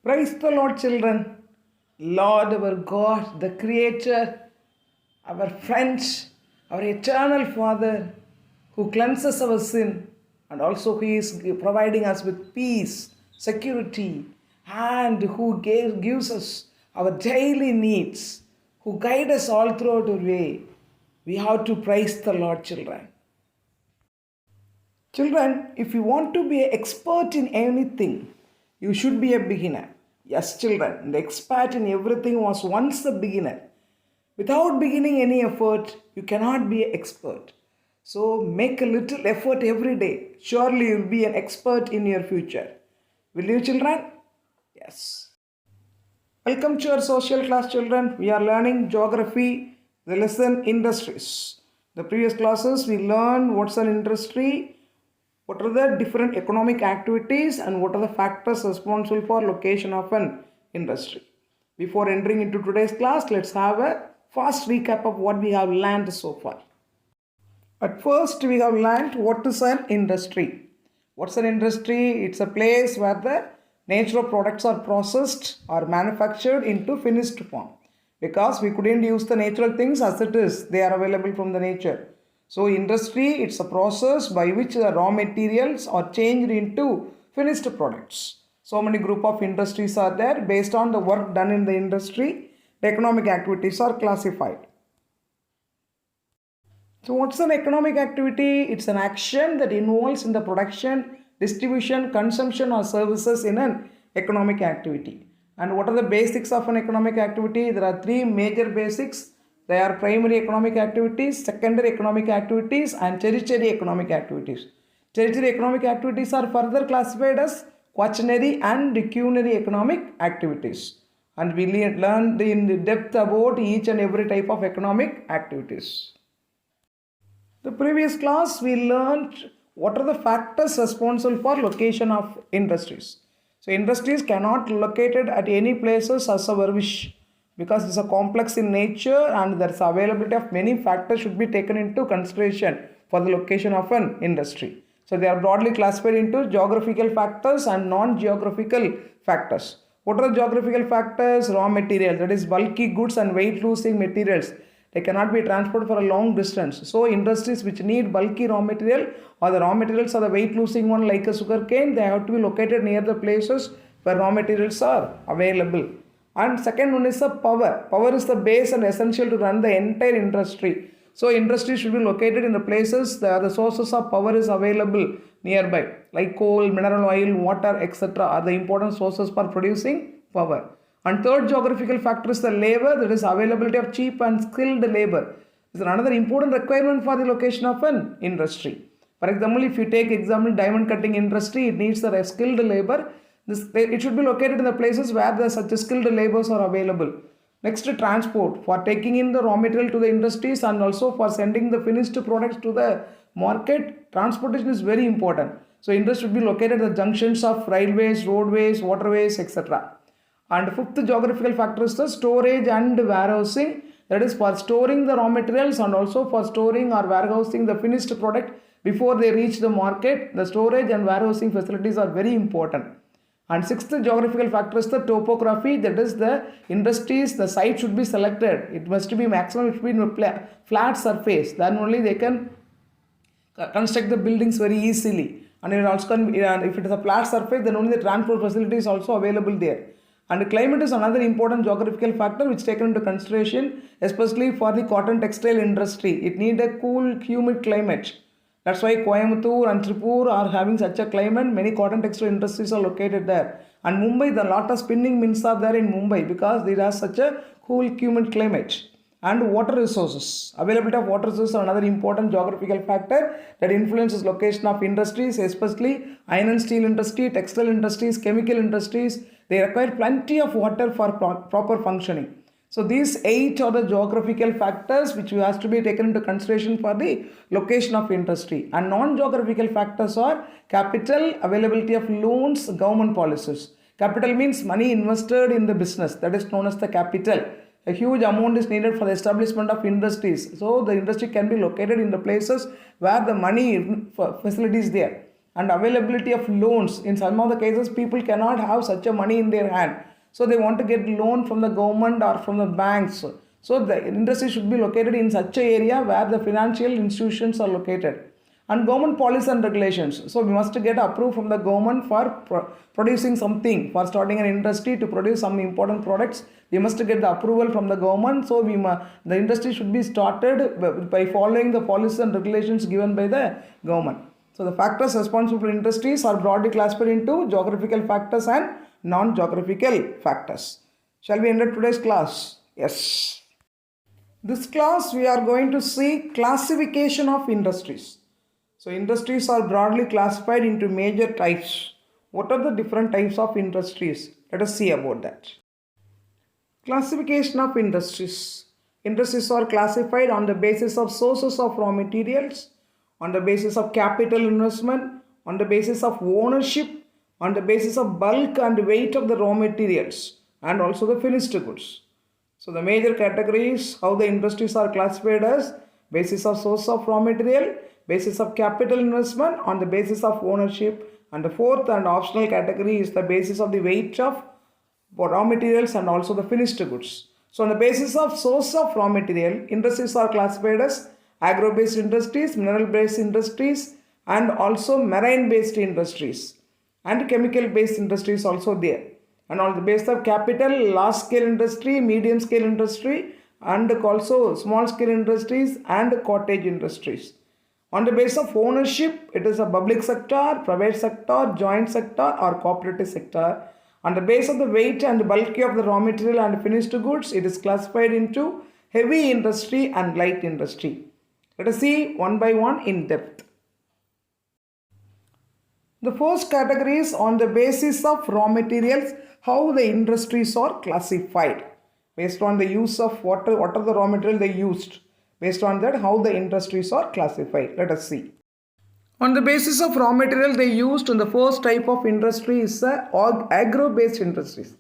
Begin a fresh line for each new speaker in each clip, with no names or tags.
Praise the Lord, children. Lord, our God, the Creator, our friend, our eternal Father, who cleanses our sin, and also who is providing us with peace, security, and who gives us our daily needs, who guide us all throughout our way. We have to praise the Lord, children. Children, if you want to be an expert in anything, you should be a beginner. Yes, children, the expert in everything was once a beginner. Without beginning any effort, you cannot be an expert. So make a little effort every day. Surely you will be an expert in your future. Will you, children? Yes. Welcome to our social class, children. We are learning geography, the lesson industries. The previous classes we learned what's an industry, what are the different economic activities, and what are the factors responsible for location of an industry. Before entering into today's class, let's have a fast recap of what we have learned so far. At first, we have learned what is an industry. What's an industry? It's a place where the natural products are processed or manufactured into finished form. Because we couldn't use the natural things as it is, they are available from the nature. So industry, it's a process by which the raw materials are changed into finished products. So many group of industries are there. Based on the work done in the industry, the economic activities are classified. So what's an economic activity? It's an action that involves in the production, distribution, consumption or services in an economic activity. And what are the basics of an economic activity? There are three major basics. They are primary economic activities, secondary economic activities, and tertiary economic activities. Tertiary economic activities are further classified as quaternary and quinary economic activities. And we learned in depth about each and every type of economic activities. The previous class we learned what are the factors responsible for location of industries. So industries cannot be located at any places as our wish, because it's a complex in nature and there's availability of many factors should be taken into consideration for the location of an industry. So they are broadly classified into geographical factors and non-geographical factors. What are the geographical factors? Raw materials, that is bulky goods and weight losing materials. They cannot be transported for a long distance. So industries which need bulky raw material or the raw materials are the weight losing one like a sugar cane, they have to be located near the places where raw materials are available. And second one is the power. Power is the base and essential to run the entire industry. So industry should be located in the places where the sources of power is available nearby, like coal, mineral oil, water, etc. are the important sources for producing power. And third geographical factor is the labor, that is availability of cheap and skilled labor. This is another important requirement for the location of an industry. For example, if you take example diamond cutting industry, it needs the skilled labor. It should be located in the places where the such skilled laborers are available. Next, transport, for taking in the raw material to the industries and also for sending the finished products to the market, transportation is very important. So industry should be located at the junctions of railways, roadways, waterways, etc. And fifth geographical factor is the storage and warehousing, that is for storing the raw materials and also for storing or warehousing the finished product before they reach the market. The storage and warehousing facilities are very important. And sixth geographical factor is the topography, that is the industries, the site should be selected. It must be maximum, it should be in a flat surface. Then only they can construct the buildings very easily. And it also can, if it is a flat surface, then only the transport facility is also available there. And climate is another important geographical factor which is taken into consideration, especially for the cotton textile industry. It needs a cool, humid climate. That's why Coimbatore and Tripur are having such a climate. Many cotton textile industries are located there. And Mumbai, the lot of spinning mills are there in Mumbai because they have such a cool, humid climate. And water resources. Availability of water resources are another important geographical factor that influences location of industries, especially iron and steel industry, textile industries, chemical industries. They require plenty of water for proper functioning. So these 8 are the geographical factors which has to be taken into consideration for the location of industry. And non-geographical factors are capital, availability of loans, government policies. Capital means money invested in the business, that is known as the capital. A huge amount is needed for the establishment of industries. So the industry can be located in the places where the money facility is there. and availability of loans. In some of the cases, people cannot have such a money in their hand. So they want to get loan from the government or from the banks. So the industry should be located in such an area where the financial institutions are located. And government policy and regulations. So we must get approved from the government for producing something, for starting an industry to produce some important products. We must get the approval from the government. So the industry should be started by following the policies and regulations given by the government. So the factors responsible for industries are broadly classified into geographical factors and non-geographical factors. Shall we end today's class? Yes. This class we are going to see classification of industries. So industries are broadly classified into major types. What are the different types of industries? Let us see about that. Classification of industries. Industries are classified on the basis of sources of raw materials, on the basis of capital investment, on the basis of ownership, on the basis of bulk and weight of the raw materials, and also the finished goods. So the major categories how the industries are classified as basis of source of raw material, basis of capital investment, on the basis of ownership, and the fourth and optional category is the basis of the weight of raw materials and also the finished goods. So on the basis of source of raw material, industries are classified as agro based industries, mineral based industries, and also marine based industries, and chemical based industries also there. And on the basis of capital, large scale industry, medium scale industry, and also small scale industries and cottage industries. On the basis of ownership, it is a public sector, private sector, joint sector or cooperative sector. On the basis of the weight and bulky of the raw material and finished goods, it is classified into heavy industry and light industry. Let us see one by one in depth. The first category is on the basis of raw materials, how the industries are classified. Based on the use of what are the raw material they used. Based on that, how the industries are classified. Let us see. On the basis of raw material they used, in the first type of industry is agro-based industries.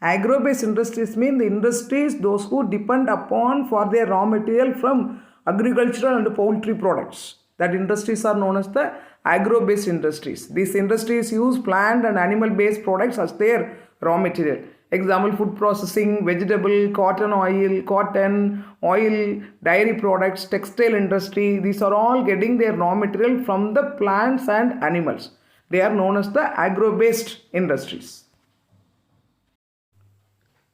Agro-based industries mean the industries those who depend upon for their raw material from agricultural and poultry products. That industries are known as the agro-based industries. These industries use plant and animal-based products as their raw material. Example, food processing, vegetable, cotton, oil, dairy products, textile industry. These are all getting their raw material from the plants and animals. They are known as the agro-based industries.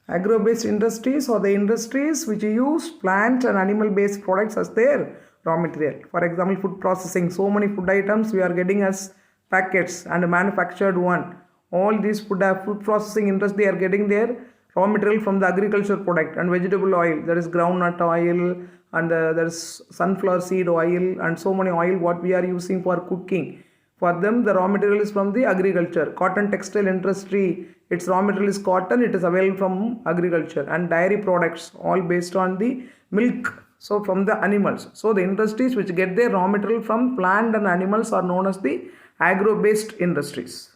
Agro-based industries are the industries which use plant and animal-based products as their raw material. For example, food processing. So many food items we are getting as packets and manufactured one. All these food processing industry are getting their raw material from the agriculture product, and vegetable oil, there is groundnut oil, and there is sunflower seed oil, and so many oil what we are using for cooking. For them the raw material is from the agriculture. Cotton textile industry, its raw material is cotton, it is available from agriculture. And dairy products, all based on the milk, so from the animals. So the industries which get their raw material from plant and animals are known as the agro-based industries.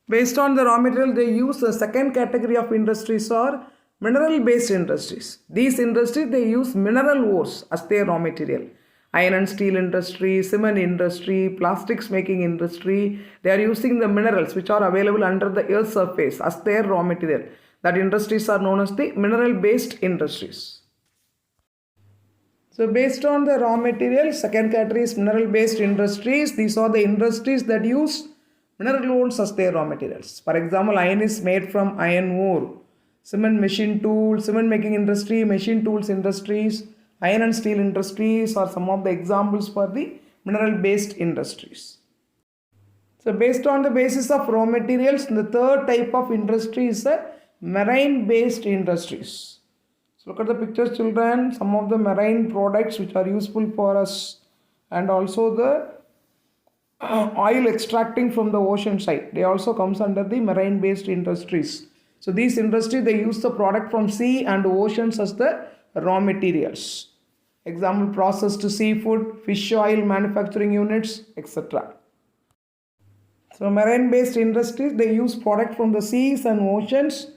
Based on the raw material they use, the second category of industries are mineral-based industries. These industries they use mineral ores as their raw material. Iron and steel industry, cement industry, plastics making industry, they are using the minerals which are available under the earth's surface as their raw material. That industries are known as the mineral-based industries. So based on the raw material, second category is mineral-based industries. These are the industries that use mineral ores as their raw materials. For example, iron is made from iron ore. Cement machine tools, cement making industry, machine tools industries, iron and steel industries are some of the examples for the mineral-based industries. So based on the basis of raw materials, the third type of industry is marine-based industries. So look at the pictures, children. Some of the marine products which are useful for us, and also the oil extracting from the ocean side, they also comes under the marine based industries. So these industries they use the product from sea and oceans as the raw materials. Example, processed seafood, fish oil manufacturing units, etc. So marine based industries they use product from the seas and oceans,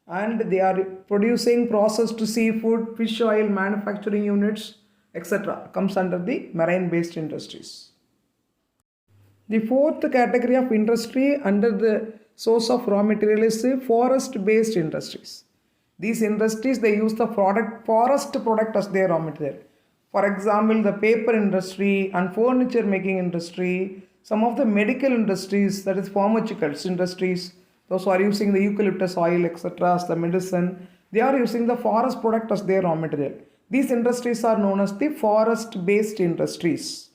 and they are producing processed seafood, fish oil manufacturing units, etc. comes under the marine based industries. The fourth category of industry under the source of raw material is forest-based industries. These industries, they use the forest product as their raw material. For example, the paper industry and furniture making industry, some of the medical industries, that is pharmaceuticals industries, those who are using the eucalyptus oil, etc., as the medicine, they are using the forest product as their raw material. These industries are known as the forest-based industries.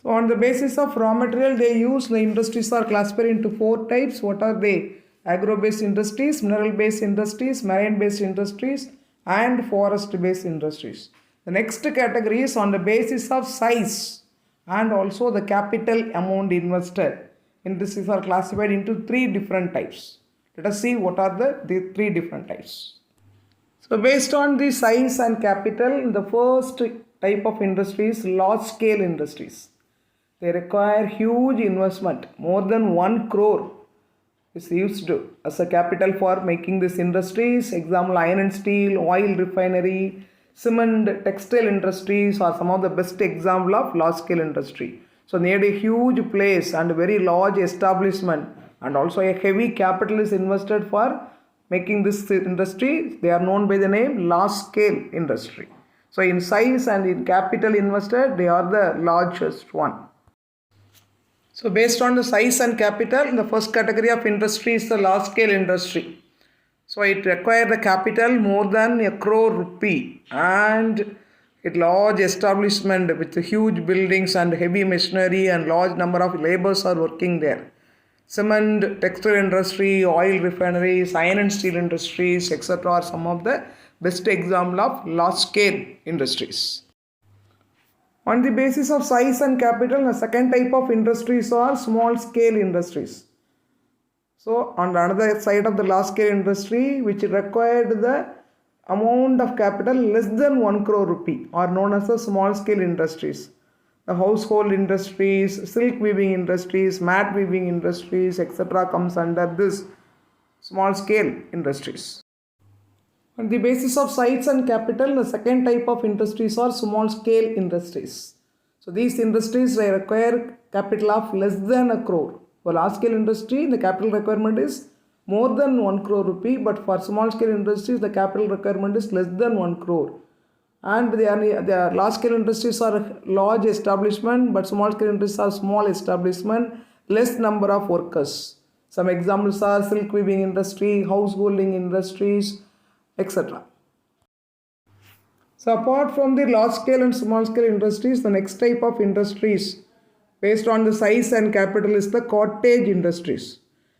So on the basis of raw material they use, the industries are classified into four types. What are they? Agro-based industries, mineral-based industries, marine-based industries, and forest-based industries. The next category is on the basis of size and also the capital amount invested. Industries are classified into three different types. Let us see what are the three different types. So based on the size and capital, the first type of industry is large-scale industries. They require huge investment. More than 1 crore is used as a capital for making these industries. Example, iron and steel, oil refinery, cement, textile industries are some of the best example of large scale industry. So they need a huge place and very large establishment, and also a heavy capital is invested for making this industry. They are known by the name large scale industry. So in size and in capital invested, they are the largest one. So based on the size and capital, the first category of industry is the large scale industry. So it requires the capital more than 1 crore rupee and a large establishment with huge buildings and heavy machinery and large number of laborers are working there. Cement, textile industry, oil refineries, iron and steel industries, etc. are some of the best example of large scale industries. On the basis of size and capital, the second type of industries are small scale industries. So on the other side of the large scale industry, which required the amount of capital less than 1 crore rupee, are known as the small scale industries. The household industries, silk weaving industries, mat weaving industries, etc. comes under this small scale industries. On the basis of size and capital, the second type of industries are small scale industries. So these industries require capital of less than 1 crore. For large scale industry, the capital requirement is more than 1 crore rupee, but for small scale industries, the capital requirement is less than 1 crore. And the large scale industries are large establishment, but small scale industries are small establishment, less number of workers. Some examples are silk weaving industry, householding industries, etc. So apart from the large scale and small scale industries, the next type of industries based on the size and capital is the cottage industries.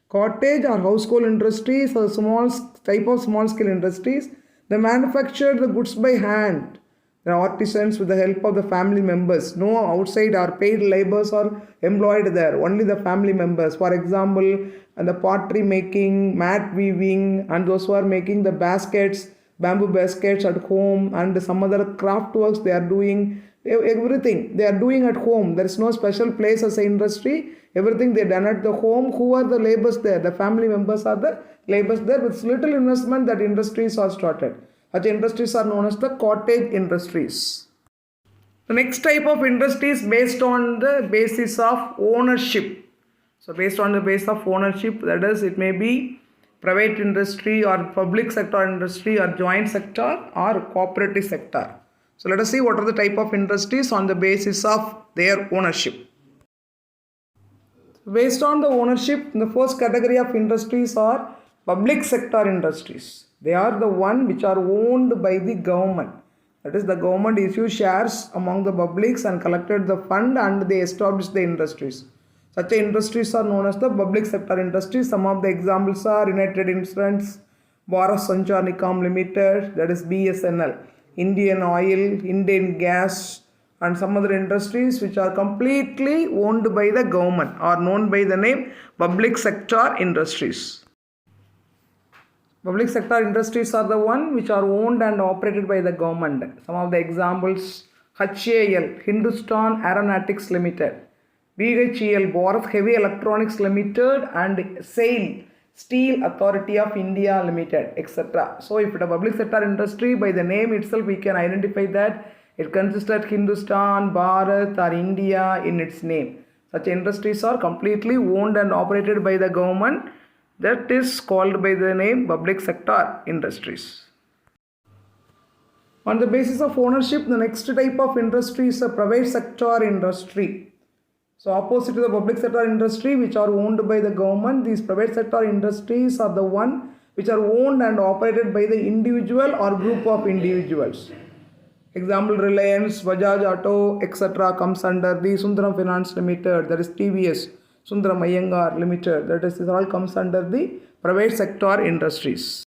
Cottage or household industries are small type of small scale industries. They manufacture the goods by hand. The artisans with the help of the family members. No outside or paid laborers are employed there. Only the family members. For example, the pottery making, mat weaving, and those who are making the baskets, bamboo baskets at home, and some other craft works they are doing. Everything they are doing at home. There is no special place as an industry. Everything they done at the home. Who are the laborers there? The family members are the laborers there. With little investment, that industries are started. Such industries are known as the cottage industries. The next type of industry is based on the basis of ownership. So based on the basis of ownership, that is, it may be private industry or public sector industry or joint sector or cooperative sector. So let us see what are the type of industries on the basis of their ownership. Based on the ownership, the first category of industries are public sector industries. They are the one which are owned by the government. That is, the government issues shares among the publics and collected the fund and they established the industries. Such industries are known as the public sector industries. Some of the examples are United Insurance, Bharat Sanchar Nigam Limited, that is BSNL, Indian Oil, Indian Gas, and some other industries which are completely owned by the government are known by the name public sector industries. Public sector industries are the one which are owned and operated by the government. Some of the examples: HAL, Hindustan Aeronautics Limited, BHEL, Bharat Heavy Electronics Limited, and SAIL, Steel Authority of India Limited, etc. So if it is a public sector industry, by the name itself we can identify that it consists of Hindustan, Bharat or India in its name. Such industries are completely owned and operated by the government. That is called by the name public sector industries. On the basis of ownership, the next type of industry is a private sector industry. So opposite to the public sector industry which are owned by the government, these private sector industries are the one which are owned and operated by the individual or group of individuals. Example, Reliance, Bajaj Auto, etc. comes under the Sundaram Finance Limited, that is TVS, Sundaram Iyengar Limited, that is, this all comes under the private sector industries.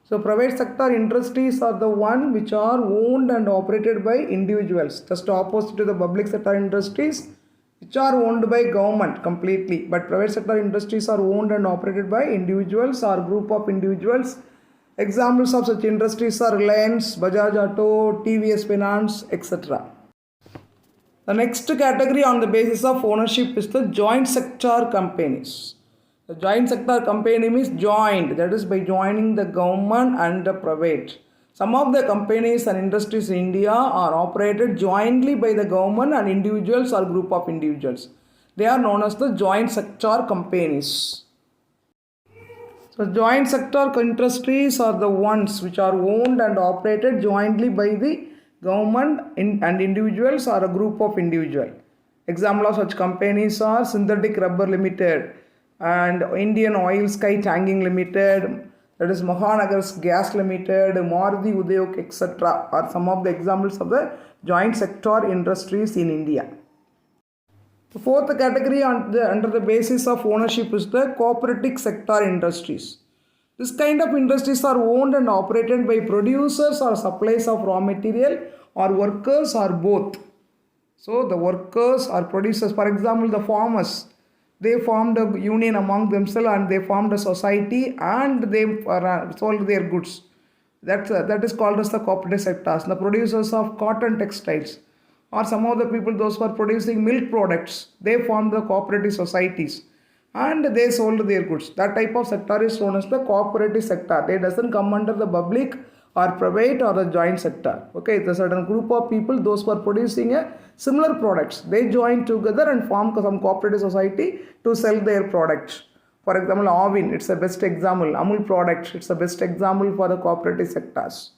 So private sector industries are the one which are owned and operated by individuals, just opposite to the public sector industries which are owned by government completely. But private sector industries are owned and operated by individuals or group of individuals. Examples of such industries are Reliance, Bajaj Auto, TVS Finance, etc. The next category on the basis of ownership is the joint sector companies. The joint sector company means joined, that is by joining the government and the private. Some of the companies and industries in India are operated jointly by the government and individuals or group of individuals. They are known as the joint sector companies. So joint sector industries are the ones which are owned and operated jointly by the government and individuals or a group of individuals. Example of such companies are Synthetic Rubber Limited and Indian Oil Sky Tanking Limited, that is Mahanagar's Gas Limited, Maruti Udyog, etc. are some of the examples of the joint sector industries in India. The fourth category under the basis of ownership is the cooperative sector industries. This kind of industries are owned and operated by producers or suppliers of raw material or workers or both. So the workers or producers, for example the farmers, they formed a union among themselves and they formed a society and they sold their goods. That is called as the cooperative sectors. The producers of cotton textiles or some of the people, those who are producing milk products, they formed the cooperative societies and they sold their goods. That type of sector is known as the cooperative sector. They doesn't come under the public or private or the joint sector. Okay, it's a certain group of people, those who are producing a similar products, they join together and form some cooperative society to sell their products. For example, Avin, it's the best example. Amul products, it's the best example for the cooperative sectors.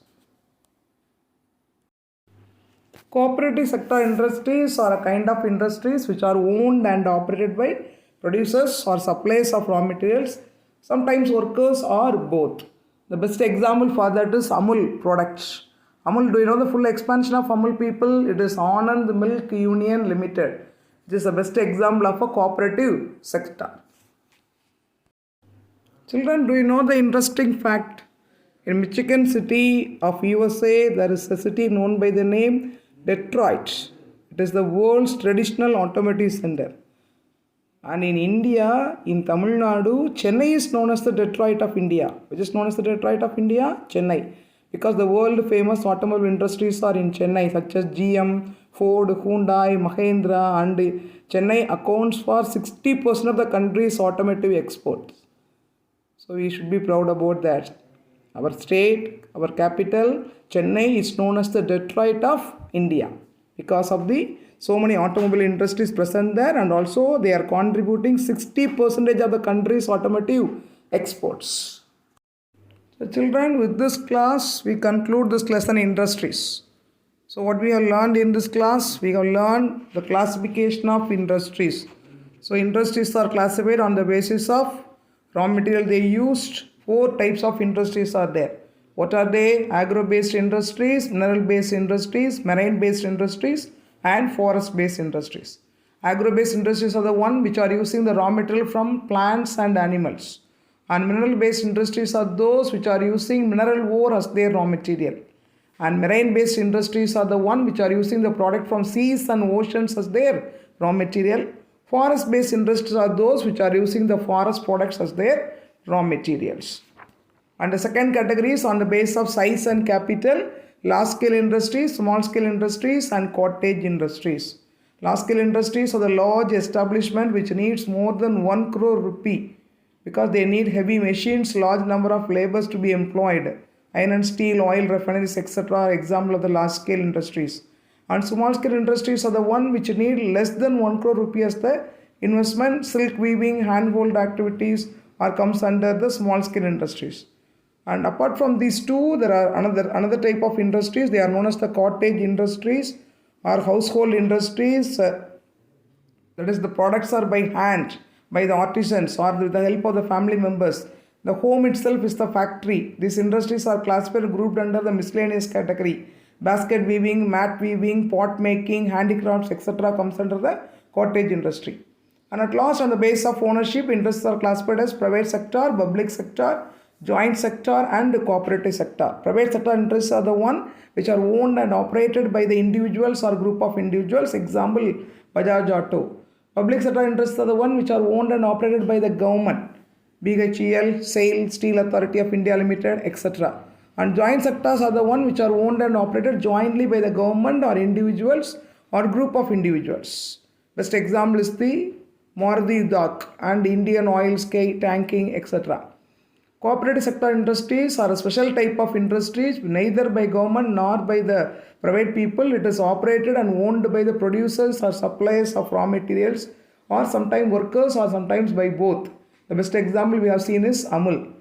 Cooperative sector industries are a kind of industries which are owned and operated by producers or suppliers of raw materials, sometimes workers or both. The best example for that is Amul products. Amul, do you know the full expansion of Amul people? It is Anand Milk Union Limited. This is the best example of a cooperative sector. Children, do you know the interesting fact? In Michigan city of USA, there is a city known by the name Detroit. It is the world's traditional automotive center. And in India, in Tamil Nadu, Chennai is known as the Detroit of India. Which is known as the Detroit of India? Chennai. Because the world famous automobile industries are in Chennai, such as GM, Ford, Hyundai, Mahindra, and Chennai accounts for 60% of the country's automotive exports. So we should be proud about that. Our state, our capital, Chennai is known as the Detroit of India because of the so many automobile industries present there, and also they are contributing 60% of the country's automotive exports. So children, with this class we conclude this lesson industries. So what we have learned in this class, we have learned the classification of industries. So industries are classified on the basis of raw material they used. 4 types of industries are there. What are they? Agro based industries, mineral based industries, marine based industries, and forest based industries. Agro based industries are the one which are using the raw material from plants and animals. And mineral based industries are those which are using mineral ore as their raw material. And marine based industries are the one which are using the product from seas and oceans as their raw material. Forest based industries are those which are using the forest products as their raw materials. And the second category is on the basis of size and capital: large scale industries, small scale industries, and cottage industries. Large scale industries are the large establishment which needs more than 1 crore rupee because they need heavy machines, large number of laborers to be employed. Iron and steel, oil refineries, etc. are example of the large scale industries. And small scale industries are the one which need less than 1 crore rupees the investment. Silk weaving, handhold activities are comes under the small scale industries. And apart from these two, there are another type of industries. They are known as the cottage industries or household industries. That is, the products are by hand, by the artisans or with the help of the family members. The home itself is the factory. These industries are classified grouped under the miscellaneous category. Basket weaving, mat weaving, pot making, handicrafts, etc. comes under the cottage industry. And at last, on the basis of ownership, industries are classified as private sector, public sector, joint sector and cooperative sector. Private sector interests are the one which are owned and operated by the individuals or group of individuals. Example, Bajaj Auto. Public sector interests are the one which are owned and operated by the government. BHEL, SAIL, Steel Authority of India Limited, etc. And joint sectors are the one which are owned and operated jointly by the government or individuals or group of individuals. Best example is the Maruti Udyog and Indian Oil Tanking, etc. Cooperative sector industries are a special type of industries neither by government nor by the private people. It is operated and owned by the producers or suppliers of raw materials or sometimes workers or sometimes by both. The best example we have seen is Amul.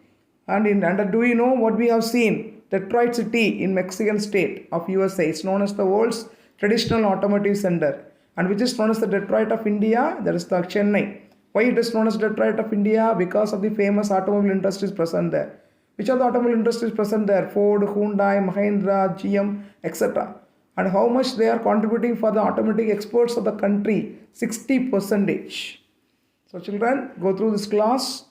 And do you know what we have seen? Detroit City in Mexican state of USA is known as the world's traditional automotive center, and which is known as the Detroit of India, that is the Chennai. Why it is known as Detroit of India? Because of the famous automobile industries present there. Which are the automobile industries present there? Ford, Hyundai, Mahindra, GM, etc. And how much they are contributing for the automotive exports of the country? 60%. So children, go through this class.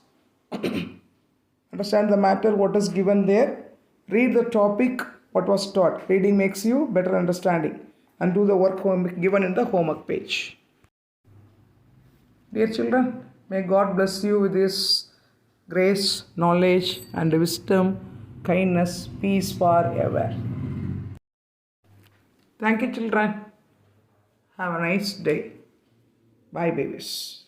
Understand the matter, what is given there. Read the topic, what was taught. Reading makes you better understanding. And do the work given in the homework page. Dear children, may God bless you with His grace, knowledge and wisdom, kindness, peace forever. Thank you children. Have a nice day. Bye babies.